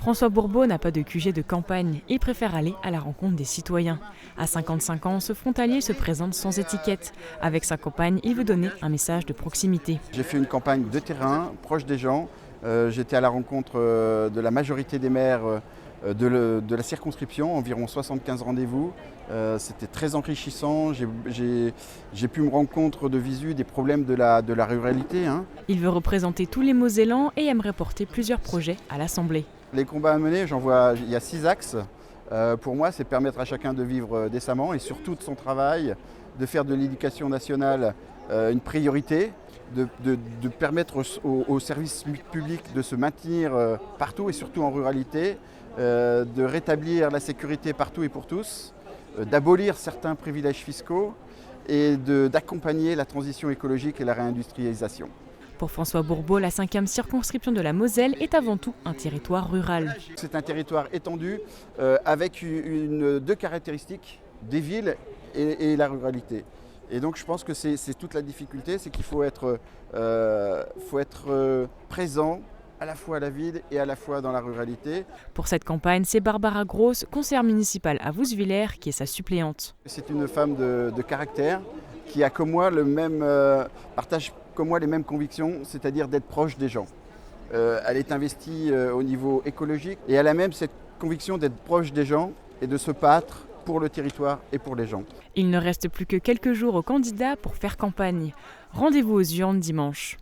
François Bourbeau n'a pas de QG de campagne et préfère aller à la rencontre des citoyens. À 55 ans, ce frontalier se présente sans étiquette. Avec sa compagne, il veut donner un message de proximité. J'ai fait une campagne de terrain, proche des gens. J'étais à la rencontre de la majorité des maires de la circonscription, environ 75 rendez-vous. C'était très enrichissant. J'ai pu me rendre compte de visu des problèmes de la ruralité. Il veut représenter tous les Mosellans et aimerait porter plusieurs projets à l'Assemblée. Les combats à mener, il y a 6 axes. Pour moi, c'est permettre à chacun de vivre décemment et surtout de son travail, de faire de l'éducation nationale une priorité, de permettre aux services publics de se maintenir partout et surtout en ruralité, de rétablir la sécurité partout et pour tous, d'abolir certains privilèges fiscaux et d'accompagner la transition écologique et la réindustrialisation. Pour François Bourbeau, la 5e circonscription de la Moselle est avant tout un territoire rural. C'est un territoire étendu avec deux caractéristiques, des villes et la ruralité. Et donc je pense que c'est toute la difficulté, c'est qu'il faut être présent à la fois à la ville et à la fois dans la ruralité. Pour cette campagne, c'est Barbara Gross, conseillère municipale à Vousvillers, qui est sa suppléante. C'est une femme de caractère qui a comme moi partage comme moi les mêmes convictions, c'est-à-dire d'être proche des gens. Elle est investie au niveau écologique et elle a même cette conviction d'être proche des gens et de se battre pour le territoire et pour les gens. Il ne reste plus que quelques jours aux candidats pour faire campagne. Rendez-vous aux urnes dimanche.